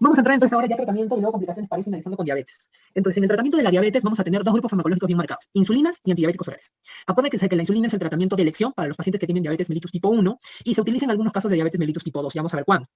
Vamos a entrar entonces ahora ya a tratamiento y luego complicaciones para ir finalizando con diabetes. Entonces, en el tratamiento de la diabetes vamos a tener dos grupos farmacológicos bien marcados, insulinas y antidiabéticos orales. Acuérdense que la insulina es el tratamiento de elección para los pacientes que tienen diabetes mellitus tipo 1 y se utiliza en algunos casos de diabetes mellitus tipo 2, y vamos a ver cuándo.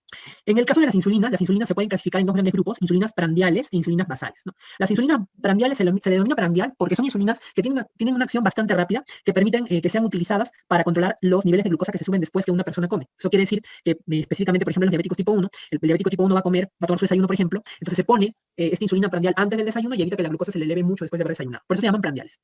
En el caso de las insulinas se pueden clasificar en dos grandes grupos, insulinas prandiales e insulinas basales, ¿no? Las insulinas prandiales se le denomina prandial porque son insulinas que tienen una acción bastante rápida que permiten que sean utilizadas para controlar los niveles de glucosa que se suben después que una persona come. Eso quiere decir que específicamente, por ejemplo, los diabéticos tipo 1, el diabético tipo 1 va a comer, va a tomar su desayuno, por ejemplo, entonces se pone esta insulina prandial antes del desayuno y evita que la glucosa se le eleve mucho después de haber desayunado. Por eso se llaman prandiales.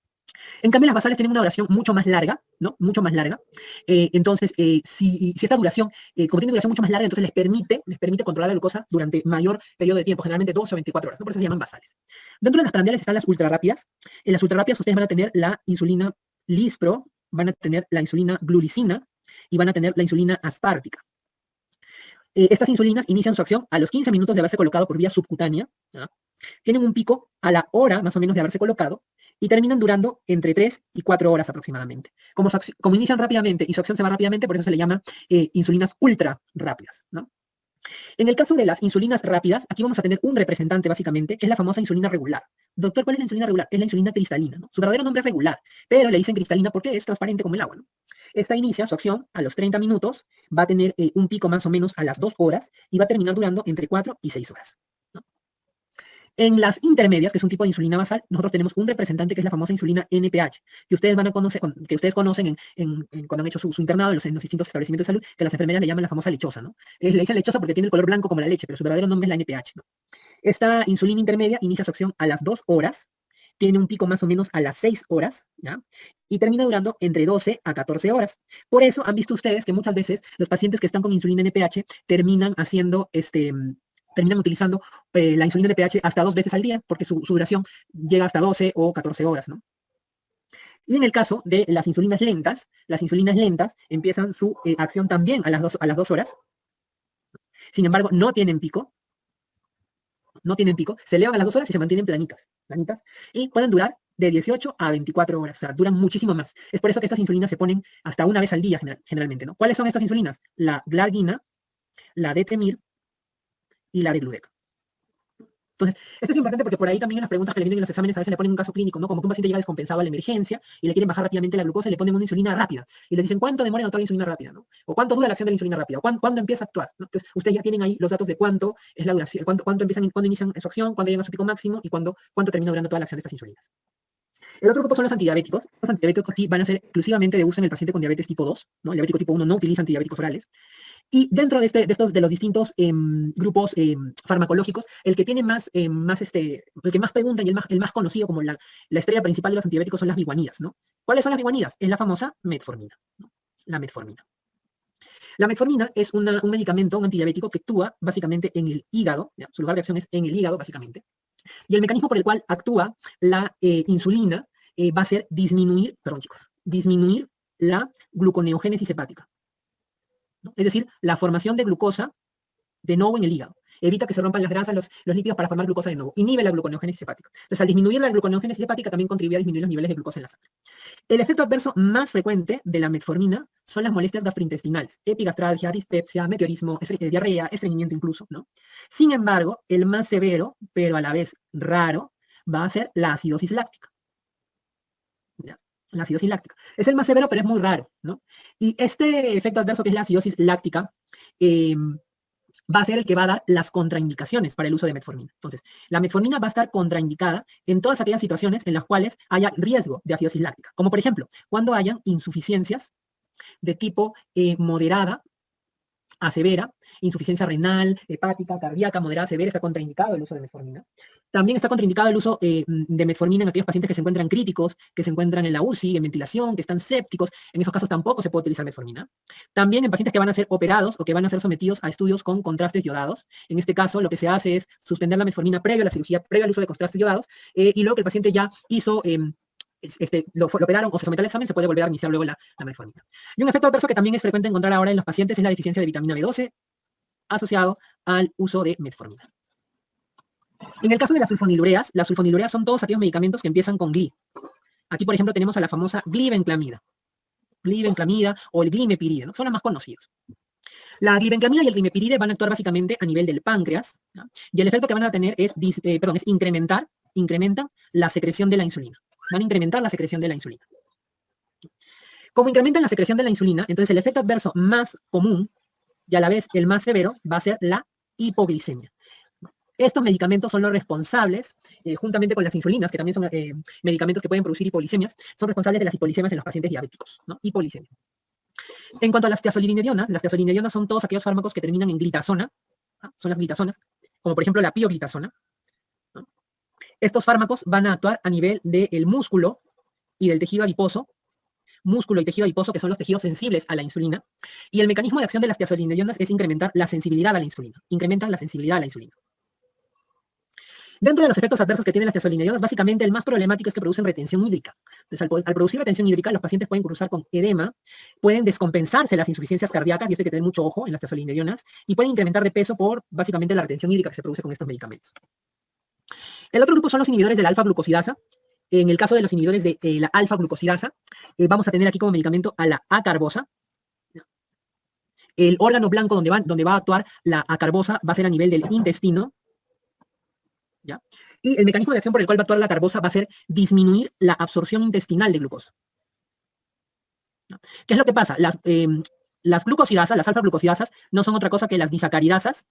En cambio, las basales tienen una duración mucho más larga, ¿no? Mucho más larga. Entonces, si esta duración, como tiene duración mucho más larga, entonces les permite controlar la glucosa durante mayor periodo de tiempo, generalmente 12 o 24 horas, ¿no? Por eso se llaman basales. Dentro de las prandiales están las ultrarrápidas. En las ultrarrápidas ustedes van a tener la insulina Lispro, van a tener la insulina glulicina y van a tener la insulina aspártica. Estas insulinas inician su acción a los 15 minutos de haberse colocado por vía subcutánea, ¿no? Tienen un pico a la hora más o menos de haberse colocado y terminan durando entre 3 y 4 horas aproximadamente. Como inician rápidamente y su acción se va rápidamente, por eso se le llama insulinas ultra rápidas, ¿no? En el caso de las insulinas rápidas, aquí vamos a tener un representante básicamente, que es la famosa insulina regular. Doctor, ¿cuál es la insulina regular? Es la insulina cristalina, ¿no? Su verdadero nombre es regular, pero le dicen cristalina porque es transparente como el agua, ¿no? Esta inicia su acción a los 30 minutos, va a tener un pico más o menos a las 2 horas y va a terminar durando entre 4 y 6 horas, ¿no? En las intermedias, que es un tipo de insulina basal, nosotros tenemos un representante que es la famosa insulina NPH, que ustedes van a conocer, que ustedes conocen cuando han hecho su internado en los distintos establecimientos de salud, que las enfermeras le llaman la famosa lechosa, ¿no? Le dicen lechosa porque tiene el color blanco como la leche, pero su verdadero nombre es la NPH, ¿no? Esta insulina intermedia inicia su acción a las 2 horas, tiene un pico más o menos a las 6 horas, ¿ya? Y termina durando entre 12 a 14 horas. Por eso han visto ustedes que muchas veces los pacientes que están con insulina NPH terminan utilizando la insulina NPH hasta 2 veces al día, porque su duración llega hasta 12 o 14 horas, ¿no? Y en el caso de las insulinas lentas empiezan su acción también a las 2 horas. Sin embargo, no tienen pico, se elevan a las 2 horas y se mantienen planitas, y pueden durar de 18 a 24 horas, o sea, duran muchísimo más. Es por eso que estas insulinas se ponen hasta una vez al día generalmente, ¿no? ¿Cuáles son estas insulinas? La glargina, la detemir y la degludec. Entonces, esto es importante porque por ahí también en las preguntas que le vienen en los exámenes a veces le ponen un caso clínico, ¿no? Como que un paciente llega descompensado a la emergencia y le quieren bajar rápidamente la glucosa y le ponen una insulina rápida. Y le dicen, ¿cuánto demora en actuar la insulina rápida, ¿no? O ¿cuánto dura la acción de la insulina rápida? ¿Cuándo empieza a actuar, ¿no? Entonces, ustedes ya tienen ahí los datos de cuánto es la duración, cuánto inician su acción, cuándo llegan a su pico máximo y cuánto termina durando toda la acción de estas insulinas. El otro grupo son los antidiabéticos. Los antidiabéticos sí van a ser exclusivamente de uso en el paciente con diabetes tipo 2, ¿no? El diabético tipo 1 no utiliza antidiabéticos orales. Y dentro de los distintos grupos farmacológicos, el que tiene el que más preguntan y el más conocido como la estrella principal de los antibióticos son las biguanidas, ¿no? ¿Cuáles son las biguanidas? Es la famosa metformina, ¿no? La metformina. La metformina es un medicamento, un antidiabético que actúa básicamente en el hígado, ¿ya? Su lugar de acción es en el hígado, básicamente. Y el mecanismo por el cual actúa la insulina va a ser disminuir la gluconeogénesis hepática, ¿no? Es decir, la formación de glucosa de nuevo en el hígado. Evita que se rompan las grasas, los lípidos para formar glucosa de nuevo. Inhibe la gluconeogénesis hepática. Entonces, al disminuir la gluconeogénesis hepática, también contribuye a disminuir los niveles de glucosa en la sangre. El efecto adverso más frecuente de la metformina son las molestias gastrointestinales, epigastralgia, dispepsia, meteorismo, diarrea, estreñimiento incluso, ¿no? Sin embargo, el más severo, pero a la vez raro, va a ser la acidosis láctica. ¿Ya? La acidosis láctica. Es el más severo, pero es muy raro, ¿no? Y este efecto adverso, que es la acidosis láctica, va a ser el que va a dar las contraindicaciones para el uso de metformina. Entonces, la metformina va a estar contraindicada en todas aquellas situaciones en las cuales haya riesgo de acidosis láctica, como por ejemplo, cuando hayan insuficiencias de tipo moderada a severa, insuficiencia renal, hepática, cardíaca, moderada, severa, está contraindicado el uso de metformina. También está contraindicado el uso de metformina en aquellos pacientes que se encuentran críticos, que se encuentran en la UCI, en ventilación, que están sépticos. En esos casos tampoco se puede utilizar metformina. También en pacientes que van a ser operados o que van a ser sometidos a estudios con contrastes yodados. En este caso, lo que se hace es suspender la metformina previo a la cirugía, previo al uso de contrastes yodados, y luego que el paciente ya hizo lo operaron o se sometió al examen, se puede volver a iniciar luego la metformina. Y un efecto adverso que también es frecuente encontrar ahora en los pacientes es la deficiencia de vitamina B12 asociado al uso de metformina. En el caso de las sulfonilureas son todos aquellos medicamentos que empiezan con gli. Aquí, por ejemplo, tenemos a la famosa glibenclamida o el glimepiride, ¿no? Son las más conocidos. La glibenclamida y el rimepiride van a actuar básicamente a nivel del páncreas, ¿ya? Y el efecto que van a tener es, incrementan la secreción de la insulina. Van a incrementar la secreción de la insulina. Como incrementan la secreción de la insulina, entonces el efecto adverso más común y a la vez el más severo va a ser la hipoglicemia. Estos medicamentos son los responsables, juntamente con las insulinas, que también son medicamentos que pueden producir hipoglicemias, son responsables de las hipoglicemias en los pacientes diabéticos, ¿no? Hipoglicemia. En cuanto a las tiazolinidionas son todos aquellos fármacos que terminan en glitazona, ¿no? Son las glitazonas, como por ejemplo la pioglitazona, ¿no? Estos fármacos van a actuar a nivel del músculo y del tejido adiposo, músculo y tejido adiposo, que son los tejidos sensibles a la insulina, y el mecanismo de acción de las tiazolinidionas es incrementar la sensibilidad a la insulina, incrementan la sensibilidad a la insulina. Dentro de los efectos adversos que tienen las tiazolinidionas, básicamente el más problemático es que producen retención hídrica. Entonces, al producir retención hídrica, los pacientes pueden cruzar con edema, pueden descompensarse las insuficiencias cardíacas, y esto hay que tener mucho ojo en las tiazolinidionas, y pueden incrementar de peso por, básicamente, la retención hídrica que se produce con estos medicamentos. El otro grupo son los inhibidores de la alfa-glucosidasa. En el caso de los inhibidores de la alfa-glucosidasa, vamos a tener aquí como medicamento a la acarbosa. El órgano blanco donde va a actuar la acarbosa va a ser a nivel del intestino, ¿ya? Y el mecanismo de acción por el cual va a actuar la carbosa va a ser disminuir la absorción intestinal de glucosa. ¿Ya? ¿Qué es lo que pasa? Las glucosidasas, las alfa-glucosidasas, no son otra cosa que las disacaridasas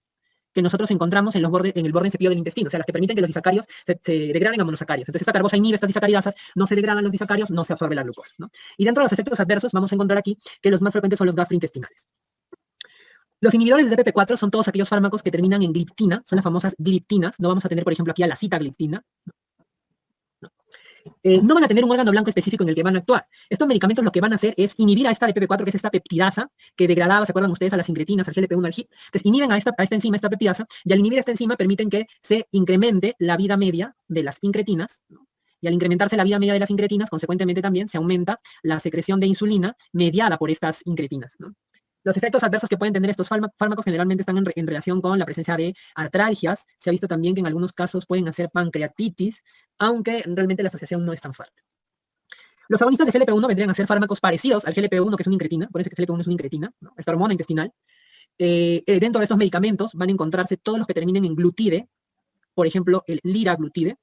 que nosotros encontramos en el borde cepillo del intestino, o sea, las que permiten que los disacarios se degraden a monosacarios. Entonces, esta carbosa inhibe estas disacaridasas, no se degradan los disacarios, no se absorbe la glucosa, ¿no? Y dentro de los efectos adversos vamos a encontrar aquí que los más frecuentes son los gastrointestinales. Los inhibidores de DPP4 son todos aquellos fármacos que terminan en gliptina, son las famosas gliptinas. No vamos a tener, por ejemplo, aquí a la sitagliptina. No van a tener un órgano blanco específico en el que van a actuar. Estos medicamentos lo que van a hacer es inhibir a esta DPP4, que es esta peptidasa, que degradaba, ¿se acuerdan ustedes?, a las incretinas, al GLP-1, al HIT. Entonces, inhiben a esta enzima, esta peptidasa, y al inhibir esta enzima permiten que se incremente la vida media de las incretinas, ¿no? Y al incrementarse la vida media de las incretinas, consecuentemente también se aumenta la secreción de insulina mediada por estas incretinas, ¿no? Los efectos adversos que pueden tener estos fármacos generalmente están en relación con la presencia de artralgias. Se ha visto también que en algunos casos pueden hacer pancreatitis, aunque realmente la asociación no es tan fuerte. Los agonistas de GLP-1 vendrían a ser fármacos parecidos al GLP-1, que es una incretina. Por eso que GLP-1 es una incretina, ¿no? Esta hormona intestinal. Dentro de estos medicamentos van a encontrarse todos los que terminen en glutide, por ejemplo, el liraglutide.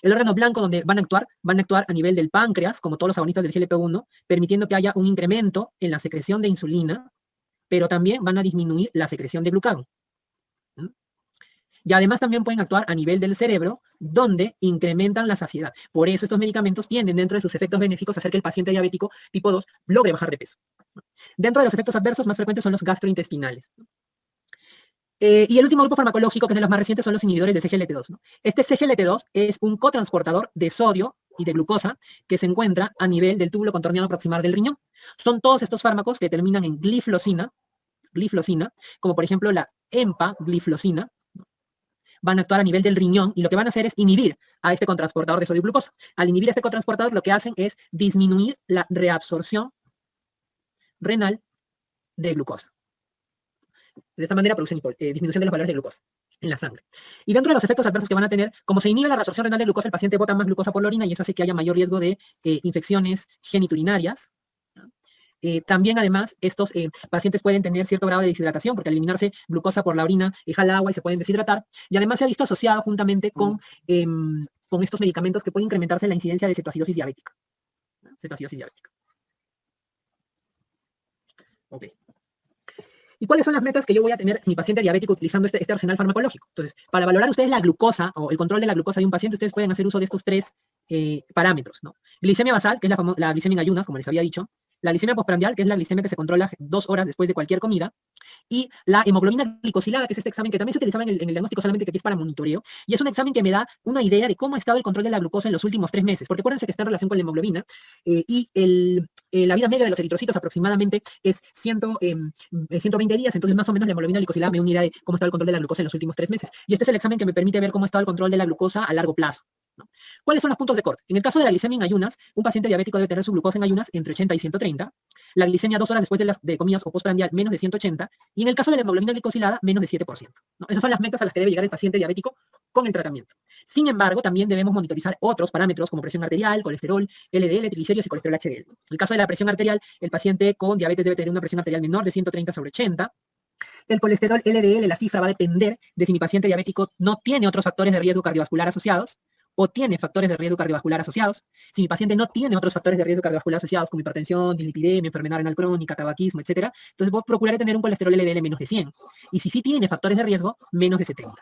El órgano blanco donde van a actuar a nivel del páncreas, como todos los agonistas del GLP-1, permitiendo que haya un incremento en la secreción de insulina, pero también van a disminuir la secreción de glucagón. ¿Mm? Y además también pueden actuar a nivel del cerebro, donde incrementan la saciedad. Por eso estos medicamentos tienden, dentro de sus efectos benéficos, a hacer que el paciente diabético tipo 2 logre bajar de peso. Dentro de los efectos adversos más frecuentes son los gastrointestinales. Y el último grupo farmacológico, que es de los más recientes, son los inhibidores de CGLT2, ¿no? Este CGLT2 es un cotransportador de sodio y de glucosa que se encuentra a nivel del túbulo contorneado proximal del riñón. Son todos estos fármacos que terminan en gliflosina, como por ejemplo la empagliflosina, ¿no? Van a actuar a nivel del riñón y lo que van a hacer es inhibir a este cotransportador de sodio y glucosa. Al inhibir a este cotransportador, lo que hacen es disminuir la reabsorción renal de glucosa. De esta manera producen disminución de los valores de glucosa en la sangre. Y dentro de los efectos adversos que van a tener, como se inhibe la reabsorción renal de glucosa, el paciente bota más glucosa por la orina y eso hace que haya mayor riesgo de infecciones geniturinarias. También, además, estos pacientes pueden tener cierto grado de deshidratación porque al eliminarse glucosa por la orina jala agua y se pueden deshidratar. Y además se ha visto asociado juntamente con estos medicamentos que pueden incrementarse la incidencia de cetoacidosis diabética, ¿no? Cetoacidosis diabética. Ok. ¿Y cuáles son las metas que yo voy a tener en mi paciente diabético utilizando este arsenal farmacológico? Entonces, para valorar ustedes la glucosa o el control de la glucosa de un paciente, ustedes pueden hacer uso de estos tres parámetros, ¿no? Glicemia basal, que es la glicemia en ayunas, como les había dicho. La glicemia postprandial, que es la glicemia que se controla 2 horas después de cualquier comida. Y la hemoglobina glicosilada, que es este examen que también se utilizaba en el diagnóstico, solamente que aquí es para monitoreo. Y es un examen que me da una idea de cómo ha estado el control de la glucosa en los últimos 3 meses. Porque acuérdense que está en relación con la hemoglobina. La vida media de los eritrocitos aproximadamente es 120 días. Entonces, más o menos, la hemoglobina glicosilada me da una idea de cómo está el control de la glucosa en los últimos 3 meses. Y este es el examen que me permite ver cómo está el control de la glucosa a largo plazo, ¿no? ¿Cuáles son los puntos de corte? En el caso de la glicemia en ayunas, un paciente diabético debe tener su glucosa en ayunas entre 80 y 130. La glicemia 2 horas después de comidas o postprandial, menos de 180. Y en el caso de la hemoglobina glicosilada, menos de 7%, ¿no? Esas son las metas a las que debe llegar el paciente diabético con el tratamiento. Sin embargo, también debemos monitorizar otros parámetros como presión arterial, colesterol, LDL, triglicéridos y colesterol HDL. En el caso de la presión arterial, el paciente con diabetes debe tener una presión arterial menor de 130/80. El colesterol LDL, la cifra va a depender de si mi paciente diabético no tiene otros factores de riesgo cardiovascular asociados o tiene factores de riesgo cardiovascular asociados. Si mi paciente no tiene otros factores de riesgo cardiovascular asociados como hipertensión, dislipidemia, enfermedad renal crónica, tabaquismo, etcétera, entonces voy a procurar tener un colesterol LDL menos de 100. Y si sí tiene factores de riesgo, menos de 70.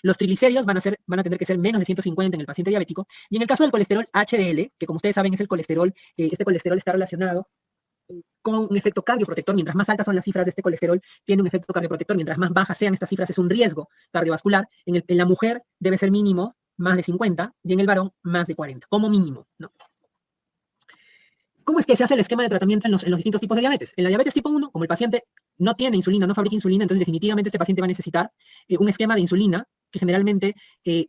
Los triglicéridos van a tener que ser menos de 150 en el paciente diabético. Y en el caso del colesterol HDL, que como ustedes saben es el colesterol, este colesterol está relacionado con un efecto cardioprotector. Mientras más altas son las cifras de este colesterol, tiene un efecto cardioprotector. Mientras más bajas sean estas cifras, es un riesgo cardiovascular. En la mujer debe ser mínimo más de 50 y en el varón más de 40, como mínimo, ¿no? ¿Cómo es que se hace el esquema de tratamiento en los distintos tipos de diabetes? En la diabetes tipo 1, como el paciente no tiene insulina, no fabrica insulina, entonces definitivamente este paciente va a necesitar un esquema de insulina que generalmente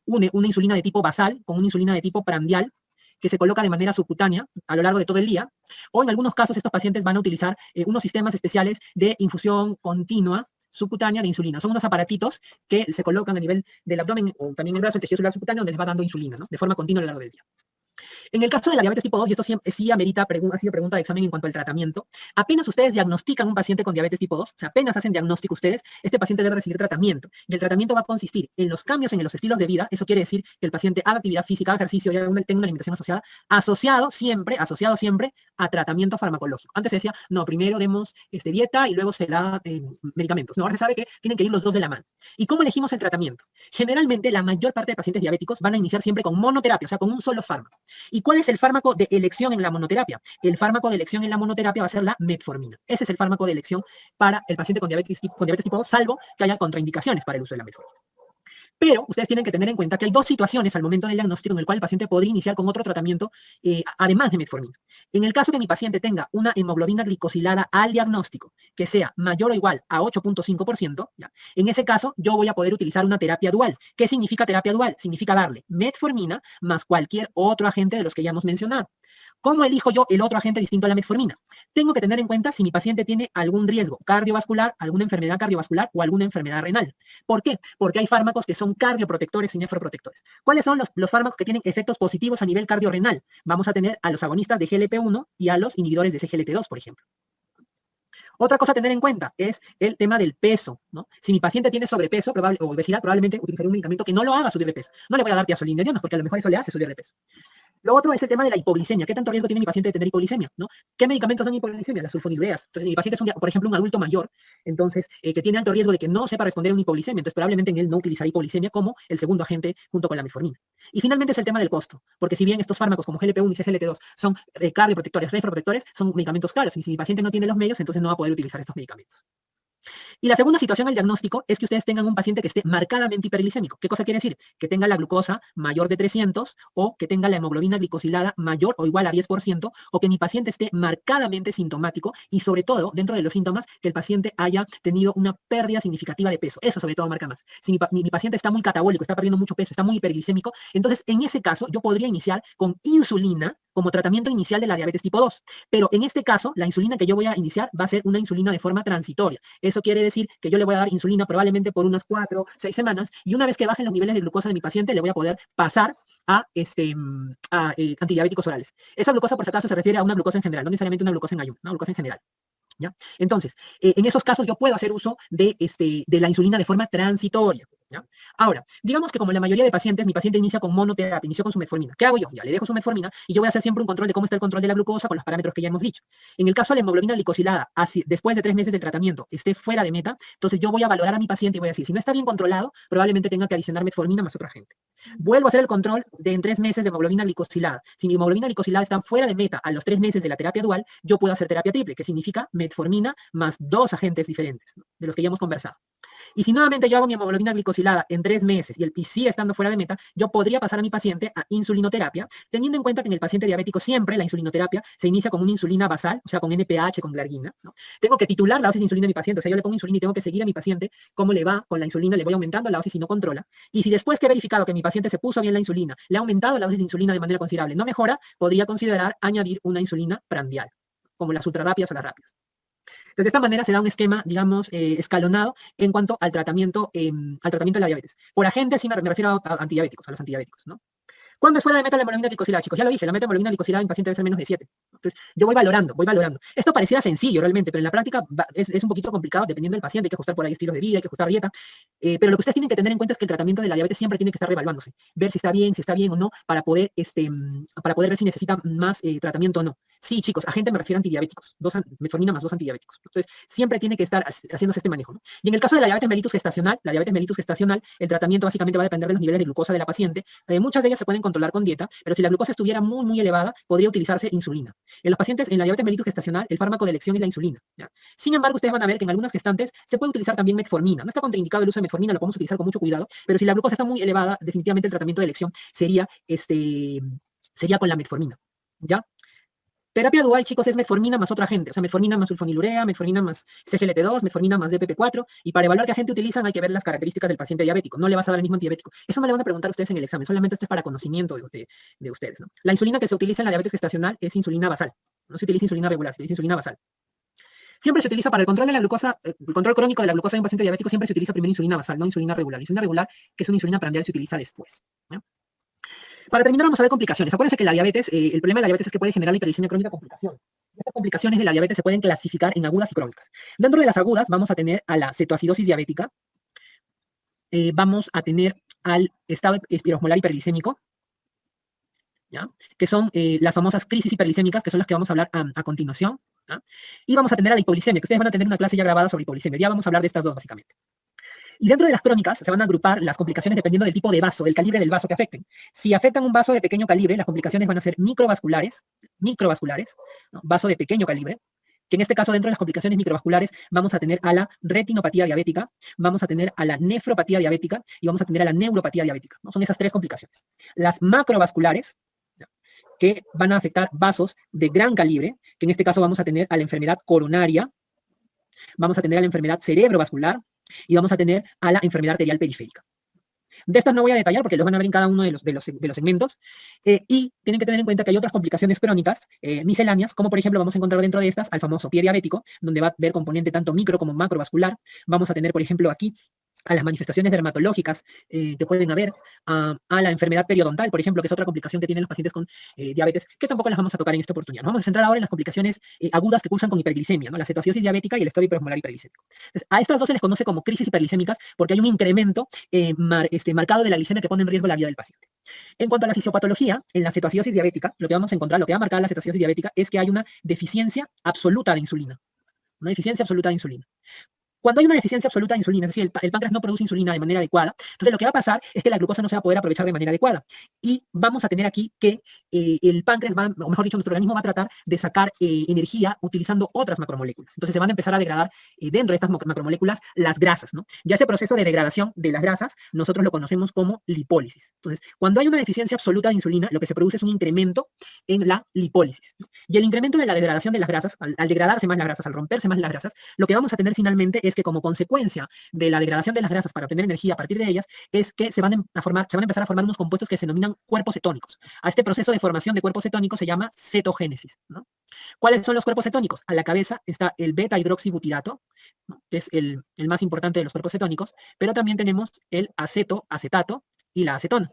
une una insulina de tipo basal con una insulina de tipo prandial, que se coloca de manera subcutánea a lo largo de todo el día, o en algunos casos estos pacientes van a utilizar unos sistemas especiales de infusión continua subcutánea de insulina. Son unos aparatitos que se colocan a nivel del abdomen o también en el brazo, el tejido celular subcutáneo, donde les va dando insulina, ¿no? De forma continua a lo largo del día. En el caso de la diabetes tipo 2, y esto sí amerita, ha sido pregunta de examen en cuanto al tratamiento, apenas ustedes diagnostican un paciente con diabetes tipo 2, o sea, apenas hacen diagnóstico ustedes, este paciente debe recibir tratamiento. Y el tratamiento va a consistir en los cambios en los estilos de vida, eso quiere decir que el paciente haga actividad física, haga ejercicio y tenga una alimentación asociada, asociado siempre a tratamiento farmacológico. Antes se decía, no, primero demos dieta y luego se da medicamentos. No, ahora se sabe que tienen que ir los dos de la mano. ¿Y cómo elegimos el tratamiento? Generalmente, la mayor parte de pacientes diabéticos van a iniciar siempre con monoterapia, o sea, con un solo fármaco. ¿Y cuál es el fármaco de elección en la monoterapia? El fármaco de elección en la monoterapia va a ser la metformina. Ese es el fármaco de elección para el paciente con diabetes tipo 2, salvo que haya contraindicaciones para el uso de la metformina. Pero ustedes tienen que tener en cuenta que hay dos situaciones al momento del diagnóstico en el cual el paciente podría iniciar con otro tratamiento, además de metformina. En el caso que mi paciente tenga una hemoglobina glicosilada al diagnóstico que sea mayor o igual a 8.5%, en ese caso yo voy a poder utilizar una terapia dual. ¿Qué significa terapia dual? Significa darle metformina más cualquier otro agente de los que ya hemos mencionado. ¿Cómo elijo yo el otro agente distinto a la metformina? Tengo que tener en cuenta si mi paciente tiene algún riesgo cardiovascular, alguna enfermedad cardiovascular o alguna enfermedad renal. ¿Por qué? Porque hay fármacos que son cardioprotectores y nefroprotectores. ¿Cuáles son los fármacos que tienen efectos positivos a nivel cardiorrenal? Vamos a tener a los agonistas de GLP-1 y a los inhibidores de CGLT2, por ejemplo. Otra cosa a tener en cuenta es el tema del peso, ¿no? Si mi paciente tiene sobrepeso o obesidad, probablemente utilizaré un medicamento que no lo haga subir de peso. No le voy a dar tiazolina de Dios, porque a lo mejor eso le hace subir de peso. Lo otro es el tema de la hipoglicemia. ¿Qué tanto riesgo tiene mi paciente de tener hipoglicemia? ¿No? ¿Qué medicamentos dan hipoglicemia? Las sulfonilureas. Entonces, si mi paciente es, por ejemplo, un adulto mayor, entonces, que tiene alto riesgo de que no sepa responder a una hipoglicemia, entonces probablemente en él no utilizará hipoglicemia como el segundo agente junto con la metformina. Y finalmente es el tema del costo, porque si bien estos fármacos como GLP-1 y CGLT2 son cardioprotectores, nefroprotectores, son medicamentos caros, y si mi paciente no tiene los medios, entonces no va a poder utilizar estos medicamentos. Y la segunda situación al diagnóstico es que ustedes tengan un paciente que esté marcadamente hiperglicémico. ¿Qué cosa quiere decir? Que tenga la glucosa mayor de 300 o que tenga la hemoglobina glicosilada mayor o igual a 10% o que mi paciente esté marcadamente sintomático y sobre todo, dentro de los síntomas, que el paciente haya tenido una pérdida significativa de peso. Eso sobre todo marca más. Si mi paciente está muy catabólico, está perdiendo mucho peso, está muy hiperglicémico, entonces en ese caso yo podría iniciar con insulina como tratamiento inicial de la diabetes tipo 2. Pero en este caso, la insulina que yo voy a iniciar va a ser una insulina de forma transitoria. Eso quiere decir que yo le voy a dar insulina probablemente por unas 4 o 6 semanas y una vez que bajen los niveles de glucosa de mi paciente, le voy a poder pasar a antidiabéticos orales. Esa glucosa, por si acaso, se refiere a una glucosa en general, no necesariamente una glucosa en ayuno, una glucosa en general. ¿Ya? Entonces, en esos casos yo puedo hacer uso de la insulina de forma transitoria. ¿Ya? Ahora, digamos que como la mayoría de pacientes, mi paciente inicia con monoterapia, inició con su metformina. ¿Qué hago yo? Ya le dejo su metformina y yo voy a hacer siempre un control de cómo está el control de la glucosa con los parámetros que ya hemos dicho. En el caso de la hemoglobina glicosilada, después de 3 meses del tratamiento, esté fuera de meta, entonces yo voy a valorar a mi paciente y voy a decir, si no está bien controlado, probablemente tenga que adicionar metformina más otro agente. Vuelvo a hacer el control en 3 meses de hemoglobina glicosilada. Si mi hemoglobina glicosilada está fuera de meta a los 3 meses de la terapia dual, yo puedo hacer terapia triple, que significa metformina más 2 agentes diferentes, ¿no? De los que ya hemos conversado. Y si nuevamente yo hago mi hemoglobina glicosilada en 3 meses y sigue estando fuera de meta, yo podría pasar a mi paciente a insulinoterapia, teniendo en cuenta que en el paciente diabético siempre la insulinoterapia se inicia con una insulina basal, o sea, con NPH, con glargina, ¿no? Tengo que titular la dosis de insulina a mi paciente, o sea, yo le pongo insulina y tengo que seguir a mi paciente cómo le va con la insulina, le voy aumentando la dosis si no controla. Y si después que he verificado que mi paciente se puso bien la insulina, le ha aumentado la dosis de insulina de manera considerable, no mejora, podría considerar añadir una insulina prandial, como las ultrarrápidas o las rápidas. Entonces, de esta manera se da un esquema, digamos, escalonado en cuanto al tratamiento de la diabetes. Por agentes, sí me refiero a antidiabéticos, a los antidiabéticos, ¿no? ¿Cuándo es fuera de meta la hemoglobina glicosilada, chicos? Ya lo dije, la meta hemoglobina glicosilada en paciente debe ser menos de 7. Entonces, yo voy valorando, voy valorando. Esto pareciera sencillo realmente, pero en la práctica es un poquito complicado dependiendo del paciente. Hay que ajustar por ahí estilos de vida, hay que ajustar dieta. Pero lo que ustedes tienen que tener en cuenta es que el tratamiento de la diabetes siempre tiene que estar reevaluándose. Ver si está bien o no, para poder ver si necesita más tratamiento o no. Sí, chicos, agente me refiero a antidiabéticos. Metformina más 2 antidiabéticos. Entonces, siempre tiene que estar haciéndose este manejo, ¿no? Y en el caso de la diabetes mellitus gestacional, el tratamiento básicamente va a depender de los niveles de glucosa de la paciente. Muchas de ellas se pueden controlar con dieta, pero si la glucosa estuviera muy, muy elevada, podría utilizarse insulina. En los pacientes, en la diabetes mellitus gestacional, el fármaco de elección es la insulina, ¿ya? Sin embargo, ustedes van a ver que en algunas gestantes se puede utilizar también metformina. No está contraindicado el uso de metformina, lo podemos utilizar con mucho cuidado, pero si la glucosa está muy elevada, definitivamente el tratamiento de elección sería con la metformina, ¿ya? Terapia dual, chicos, es metformina más otro agente, o sea, metformina más sulfonilurea, metformina más CGLT2, metformina más DPP4, y para evaluar qué agente utilizan hay que ver las características del paciente diabético. No le vas a dar el mismo antidiabético. Eso me lo van a preguntar ustedes en el examen, solamente esto es para conocimiento de ustedes, ¿no? La insulina que se utiliza en la diabetes gestacional es insulina basal. No se utiliza insulina regular, se utiliza insulina basal. Siempre se utiliza para el control de la glucosa, el control crónico de la glucosa de un paciente diabético, siempre se utiliza primero insulina basal, no insulina regular. Insulina regular, que es una insulina prandial, se utiliza después, ¿no? Para terminar, vamos a ver complicaciones. Acuérdense que la diabetes, el problema de la diabetes es que puede generar hiperglicemia crónica complicaciones. Estas complicaciones de la diabetes se pueden clasificar en agudas y crónicas. Dentro de las agudas vamos a tener a la cetoacidosis diabética, vamos a tener al estado espiroosmolar hiperglicémico, ¿ya? Que son las famosas crisis hiperglicémicas, que son las que vamos a hablar a continuación, ¿ya? Y vamos a tener a la hipoglicemia, que ustedes van a tener una clase ya grabada sobre hipoglicemia. Ya vamos a hablar de estas dos, básicamente. Y dentro de las crónicas se van a agrupar las complicaciones dependiendo del tipo de vaso, del calibre del vaso que afecten. Si afectan un vaso de pequeño calibre, las complicaciones van a ser microvasculares, ¿no? Vaso de pequeño calibre, que en este caso dentro de las complicaciones microvasculares vamos a tener a la retinopatía diabética, vamos a tener a la nefropatía diabética y vamos a tener a la neuropatía diabética, ¿no? Son esas 3 complicaciones. Las macrovasculares, ¿no?, que van a afectar vasos de gran calibre, que en este caso vamos a tener a la enfermedad coronaria, vamos a tener a la enfermedad cerebrovascular, y vamos a tener a la enfermedad arterial periférica. De estas no voy a detallar porque los van a ver en cada uno de los segmentos, y tienen que tener en cuenta que hay otras complicaciones crónicas misceláneas, como por ejemplo vamos a encontrar dentro de estas al famoso pie diabético, donde va a haber componente tanto micro como macrovascular. Vamos a tener, por ejemplo, aquí a las manifestaciones dermatológicas que pueden haber, a la enfermedad periodontal, por ejemplo, que es otra complicación que tienen los pacientes con diabetes, que tampoco las vamos a tocar en esta oportunidad. Nos vamos a centrar ahora en las complicaciones agudas que cursan con hiperglicemia, ¿no? La cetoacidosis diabética y el estado hiperosmolar hiperglicémico. Entonces, a estas dos se les conoce como crisis hiperglicémicas porque hay un incremento marcado de la glicemia que pone en riesgo la vida del paciente. En cuanto a la fisiopatología, en la cetoacidosis diabética, lo que vamos a encontrar, lo que va a marcar la cetoacidosis diabética es que hay una deficiencia absoluta de insulina. Una deficiencia absoluta de insulina. Cuando hay una deficiencia absoluta de insulina, es decir, el páncreas no produce insulina de manera adecuada, entonces lo que va a pasar es que la glucosa no se va a poder aprovechar de manera adecuada. Y vamos a tener aquí que el páncreas va, o mejor dicho, nuestro organismo va a tratar de sacar energía utilizando otras macromoléculas. Entonces se van a empezar a degradar dentro de estas macromoléculas las grasas, ¿no? Ya ese proceso de degradación de las grasas, nosotros lo conocemos como lipólisis. Entonces, cuando hay una deficiencia absoluta de insulina, lo que se produce es un incremento en la lipólisis, ¿no? Y el incremento de la degradación de las grasas, al degradarse más las grasas, al romperse más las grasas, lo que vamos a tener finalmente es que como consecuencia de la degradación de las grasas para obtener energía a partir de ellas, es que se van a empezar a formar unos compuestos que se denominan cuerpos cetónicos. A este proceso de formación de cuerpos cetónicos se llama cetogénesis, ¿no? ¿Cuáles son los cuerpos cetónicos? A la cabeza está el beta-hidroxibutirato, ¿no?, que es el más importante de los cuerpos cetónicos, pero también tenemos el acetato y la acetona.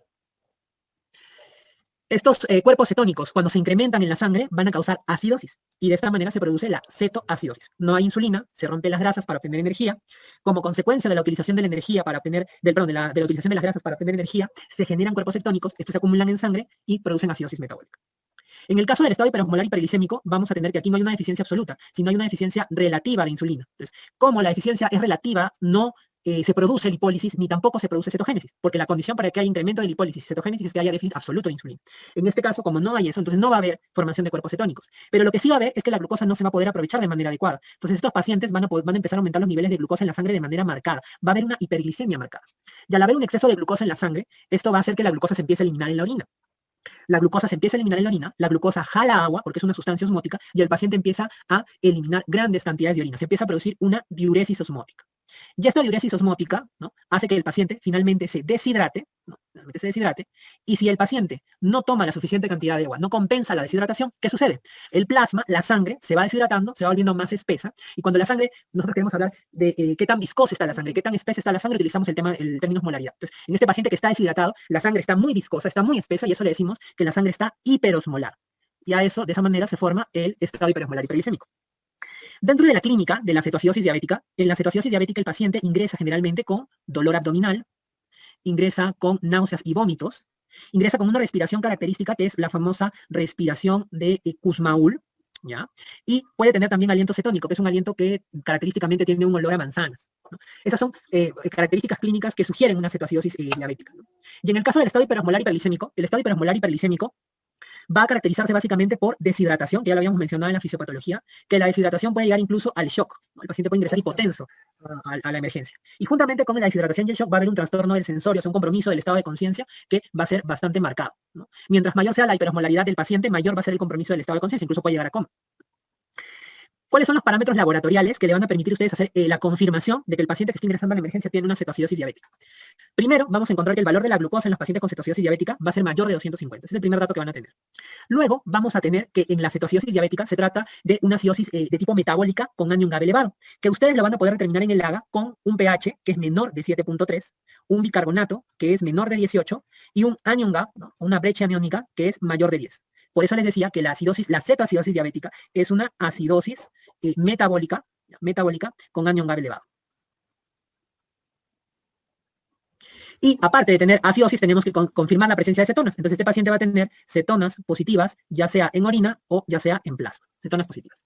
Estos cuerpos cetónicos, cuando se incrementan en la sangre, van a causar acidosis, y de esta manera se produce la cetoacidosis. No hay insulina, se rompen las grasas para obtener energía. Como consecuencia de la utilización de la energía para obtener, de la utilización de las grasas para obtener energía, se generan cuerpos cetónicos, estos se acumulan en sangre y producen acidosis metabólica. En el caso del estado hiperosmolar hiperglicémico, vamos a tener que aquí no hay una deficiencia absoluta, sino hay una deficiencia relativa de insulina. Entonces, como la deficiencia es relativa, no se produce lipólisis, ni tampoco se produce cetogénesis, porque la condición para que haya incremento de lipólisis y cetogénesis es que haya déficit absoluto de insulina. En este caso, como no hay eso, entonces no va a haber formación de cuerpos cetónicos. Pero lo que sí va a haber es que la glucosa no se va a poder aprovechar de manera adecuada. Entonces estos pacientes van a empezar a aumentar los niveles de glucosa en la sangre de manera marcada. Va a haber una hiperglicemia marcada. Y al haber un exceso de glucosa en la sangre, esto va a hacer que la glucosa se empiece a eliminar en la orina. La glucosa se empieza a eliminar en la orina, la glucosa jala agua porque es una sustancia osmótica y el paciente empieza a eliminar grandes cantidades de orina. Se empieza a producir una diuresis osmótica. Y esta diuresis osmótica, ¿no?, hace que el paciente finalmente se deshidrate, ¿no?, realmente se deshidrate, y si el paciente no toma la suficiente cantidad de agua, no compensa la deshidratación, ¿qué sucede? El plasma, la sangre, se va deshidratando, se va volviendo más espesa, y cuando la sangre, nosotros queremos hablar de qué tan viscosa está la sangre, qué tan espesa está la sangre, utilizamos el término osmolaridad. Entonces, en este paciente que está deshidratado, la sangre está muy viscosa, está muy espesa, y eso le decimos que la sangre está hiperosmolar. Y a eso, de esa manera, se forma el estado hiperosmolar hiperglicémico. Dentro de la clínica de la cetoacidosis diabética, en la cetoacidosis diabética el paciente ingresa generalmente con dolor abdominal, ingresa con náuseas y vómitos, ingresa con una respiración característica que es la famosa respiración de Kussmaul, ¿ya? Y puede tener también aliento cetónico, que es un aliento que característicamente tiene un olor a manzanas, ¿no? Esas son características clínicas que sugieren una cetoacidosis diabética, ¿no? Y en el caso del estado hiperosmolar hiperglicémico, el estado hiperosmolar hiperglicémico va a caracterizarse básicamente por deshidratación, que ya lo habíamos mencionado en la fisiopatología, que la deshidratación puede llegar incluso al shock, ¿no? El paciente puede ingresar hipotenso a la emergencia. Y juntamente con la deshidratación y el shock va a haber un trastorno del sensorio, o sea, un compromiso del estado de conciencia que va a ser bastante marcado, ¿no? Mientras mayor sea la hiperosmolaridad del paciente, mayor va a ser el compromiso del estado de conciencia, incluso puede llegar a coma. ¿Cuáles son los parámetros laboratoriales que le van a permitir a ustedes hacer la confirmación de que el paciente que está ingresando a la emergencia tiene una cetoacidosis diabética? Primero, vamos a encontrar que el valor de la glucosa en los pacientes con cetoacidosis diabética va a ser mayor de 250. Ese es el primer dato que van a tener. Luego, vamos a tener que en la cetoacidosis diabética se trata de una acidosis de tipo metabólica con anion GABA elevado, que ustedes lo van a poder determinar en el AGA con un pH que es menor de 7.3, un bicarbonato que es menor de 18 y un anion GAP, ¿no? Una brecha aniónica que es mayor de 10. Por eso les decía que la cetoacidosis diabética es una acidosis metabólica con anion GABA elevado. Y aparte de tener acidosis, tenemos que confirmar la presencia de cetonas. Entonces, este paciente va a tener cetonas positivas, ya sea en orina o ya sea en plasma. Cetonas positivas.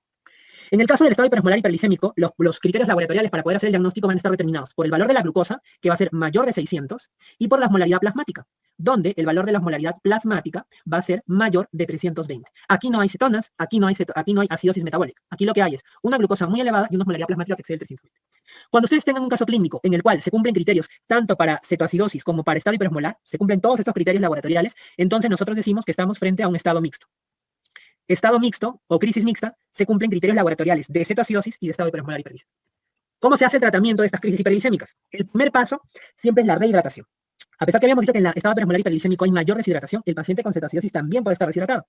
En el caso del estado hiperosmolar hiperglicémico, los criterios laboratoriales para poder hacer el diagnóstico van a estar determinados por el valor de la glucosa, que va a ser mayor de 600, y por la osmolaridad plasmática, donde el valor de la osmolaridad plasmática va a ser mayor de 320. Aquí no hay cetonas, aquí no hay acidosis metabólica. Aquí lo que hay es una glucosa muy elevada y una osmolaridad plasmática que excede el 320. Cuando ustedes tengan un caso clínico en el cual se cumplen criterios tanto para cetoacidosis como para estado hiperosmolar, se cumplen todos estos criterios laboratoriales, entonces nosotros decimos que estamos frente a un estado mixto. Estado mixto o crisis mixta, se cumplen criterios laboratoriales de cetoacidosis y de estado hiperosmolar hiperglicémico. ¿Cómo se hace el tratamiento de estas crisis hiperglicémicas? El primer paso siempre es la rehidratación. A pesar que habíamos dicho que en el estado hiperosmolar hiperglicémico hay mayor deshidratación, el paciente con cetoacidosis también puede estar deshidratado.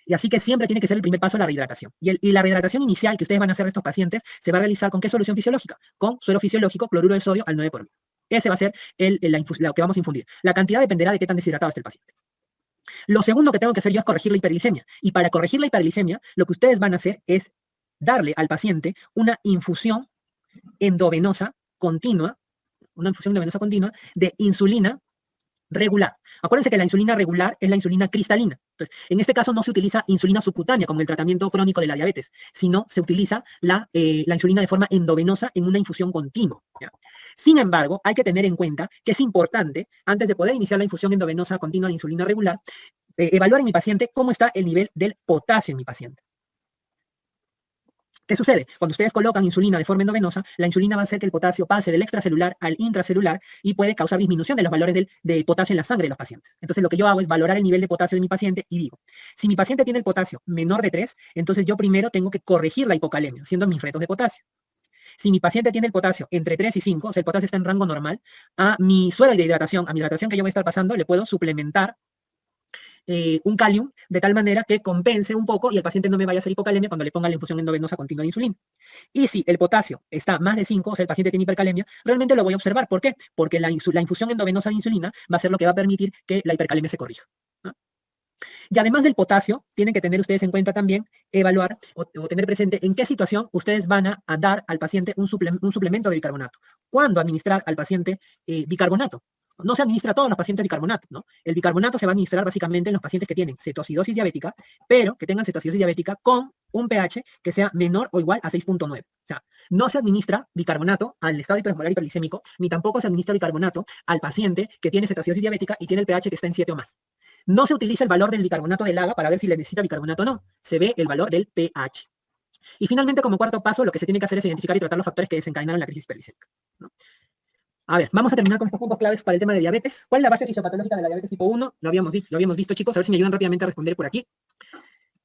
Y así que siempre tiene que ser el primer paso la rehidratación. Y la rehidratación inicial que ustedes van a hacer de estos pacientes se va a realizar ¿con qué solución fisiológica? Con suero fisiológico, cloruro de sodio al 9%. Ese va a ser lo que vamos a infundir. La cantidad dependerá de qué tan deshidratado esté el paciente. Lo segundo que tengo que hacer yo es corregir la hiperglicemia. Y para corregir la hiperglicemia, lo que ustedes van a hacer es darle al paciente una infusión endovenosa continua, de insulina regular. Acuérdense que la insulina regular es la insulina cristalina. Entonces, en este caso no se utiliza insulina subcutánea como el tratamiento crónico de la diabetes, sino se utiliza la insulina de forma endovenosa en una infusión continua, ¿ya? Sin embargo, hay que tener en cuenta que es importante, antes de poder iniciar la infusión endovenosa continua de insulina regular, evaluar en mi paciente cómo está el nivel del potasio en mi paciente. ¿Qué sucede? Cuando ustedes colocan insulina de forma endovenosa, la insulina va a hacer que el potasio pase del extracelular al intracelular y puede causar disminución de los valores de potasio en la sangre de los pacientes. Entonces, lo que yo hago es valorar el nivel de potasio de mi paciente y digo, si mi paciente tiene el potasio menor de 3, entonces yo primero tengo que corregir la hipocalemia, haciendo mis retos de potasio. Si mi paciente tiene el potasio entre 3 y 5, o sea, el potasio está en rango normal, a mi suero de hidratación, a mi hidratación que yo voy a estar pasando, le puedo suplementar un Kalium, de tal manera que compense un poco y el paciente no me vaya a hacer hipocalemia cuando le ponga la infusión endovenosa continua de insulina. Y si el potasio está más de 5, o sea, el paciente tiene hipercalemia, realmente lo voy a observar. ¿Por qué? Porque la infusión endovenosa de insulina va a ser lo que va a permitir que la hipercalemia se corrija, ¿no? Y además del potasio, tienen que tener ustedes en cuenta también evaluar o tener presente en qué situación ustedes van a dar al paciente un suplemento de bicarbonato. ¿Cuándo administrar al paciente bicarbonato? No se administra a todos los pacientes bicarbonato, ¿no? El bicarbonato se va a administrar básicamente en los pacientes que tienen cetoacidosis diabética, pero que tengan cetoacidosis diabética con un pH que sea menor o igual a 6.9. O sea, no se administra bicarbonato al estado hiperosmolar hiperglicémico, ni tampoco se administra bicarbonato al paciente que tiene cetoacidosis diabética y tiene el pH que está en 7 o más. No se utiliza el valor del bicarbonato del AGA para ver si le necesita bicarbonato o no. Se ve el valor del pH. Y finalmente, como cuarto paso, lo que se tiene que hacer es identificar y tratar los factores que desencadenaron la crisis hiperglicémica, ¿no? A ver, vamos a terminar con estos puntos claves para el tema de diabetes. ¿Cuál es la base fisiopatológica de la diabetes tipo 1? Lo habíamos visto, chicos. A ver si me ayudan rápidamente a responder por aquí.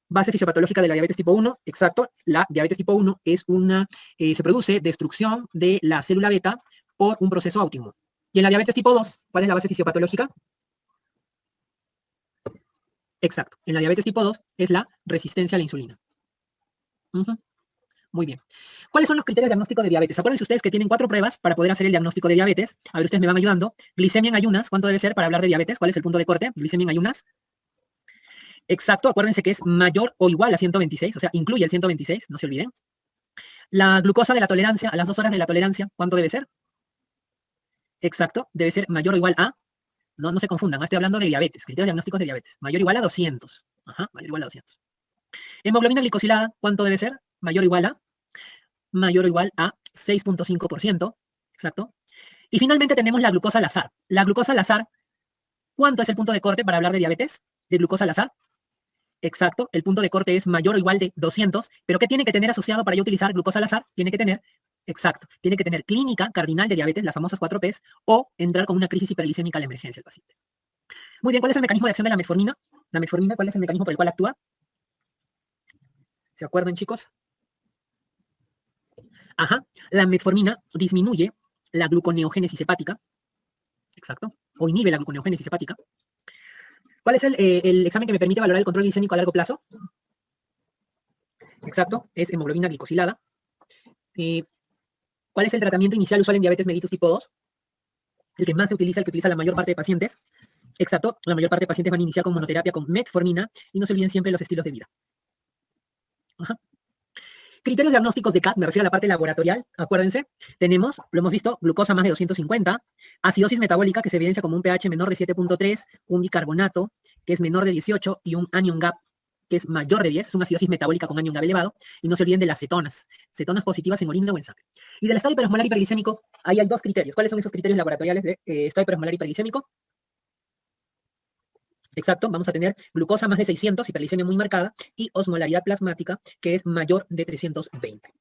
Base fisiopatológica de la diabetes tipo 1, exacto. La diabetes tipo 1 es se produce destrucción de la célula beta por un proceso autoinmune. Y en la diabetes tipo 2, ¿cuál es la base fisiopatológica? Exacto. En la diabetes tipo 2 es la resistencia a la insulina. Ujú. Muy bien. ¿Cuáles son los criterios diagnósticos de diabetes? Acuérdense ustedes que tienen 4 pruebas para poder hacer el diagnóstico de diabetes. A ver, ustedes me van ayudando. Glicemia en ayunas, ¿cuánto debe ser para hablar de diabetes? ¿Cuál es el punto de corte? Glicemia en ayunas. Exacto, acuérdense que es mayor o igual a 126, o sea, incluye el 126, no se olviden. La glucosa de la tolerancia, a las 2 horas de la tolerancia, ¿cuánto debe ser? Exacto, debe ser mayor o igual a, no se confundan, estoy hablando de diabetes, criterios diagnósticos de diabetes, mayor o igual a 200. Ajá, mayor o igual a 200. Hemoglobina glicosilada, ¿cuánto debe ser? Mayor o igual a, 6.5%, exacto. Y finalmente tenemos la glucosa al azar. La glucosa al azar, ¿cuánto es el punto de corte para hablar de diabetes? De glucosa al azar. Exacto, el punto de corte es mayor o igual de 200, pero ¿qué tiene que tener asociado para yo utilizar glucosa al azar? Tiene que tener, exacto, tiene que tener clínica cardinal de diabetes, las famosas 4 Ps, o entrar con una crisis hiperglicémica a la emergencia del paciente. Muy bien, ¿cuál es el mecanismo de acción de la metformina? La metformina, ¿cuál es el mecanismo por el cual actúa? ¿Se acuerdan, chicos? Ajá, la metformina disminuye la gluconeogénesis hepática, exacto, o inhibe la gluconeogénesis hepática. ¿Cuál es el examen que me permite valorar el control glicémico a largo plazo? Exacto, es hemoglobina glicosilada. ¿Cuál es el tratamiento inicial usual en diabetes mellitus tipo 2? El que más se utiliza, el que utiliza la mayor parte de pacientes. Exacto, la mayor parte de pacientes van a iniciar con monoterapia con metformina y no se olviden siempre los estilos de vida. Ajá. Criterios diagnósticos de CAT, me refiero a la parte laboratorial, acuérdense, tenemos, lo hemos visto, glucosa más de 250, acidosis metabólica que se evidencia como un pH menor de 7.3, un bicarbonato que es menor de 18 y un anion gap que es mayor de 10, es una acidosis metabólica con anion gap elevado, y no se olviden de las cetonas positivas en orina o en sangre. Y del estado hiperosmolar hiperglicémico, ahí hay 2 criterios. ¿Cuáles son esos criterios laboratoriales de estado hiperosmolar hiperglicémico? Exacto, vamos a tener glucosa más de 600, hiperglicemia muy marcada, y osmolaridad plasmática, que es mayor de 320.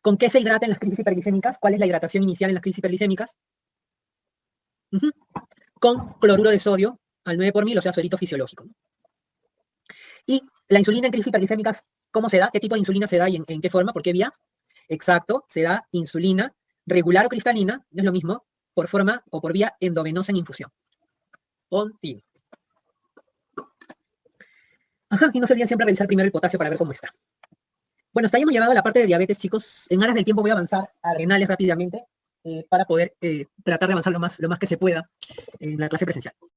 ¿Con qué se hidrata en las crisis hiperglicémicas? ¿Cuál es la hidratación inicial en las crisis hiperglicémicas? Con cloruro de sodio al 9 por mil, o sea, suerito fisiológico. Y la insulina en crisis hiperglicémicas, ¿cómo se da? ¿Qué tipo de insulina se da y en qué forma? ¿Por qué vía? Exacto, se da insulina regular o cristalina, no es lo mismo, por forma o por vía endovenosa en infusión. Continua. Ajá, y no se olviden siempre revisar primero el potasio para ver cómo está. Bueno, hasta ahí hemos llegado a la parte de diabetes, chicos. En aras del tiempo voy a avanzar a renales rápidamente para poder tratar de avanzar lo más que se pueda en la clase presencial.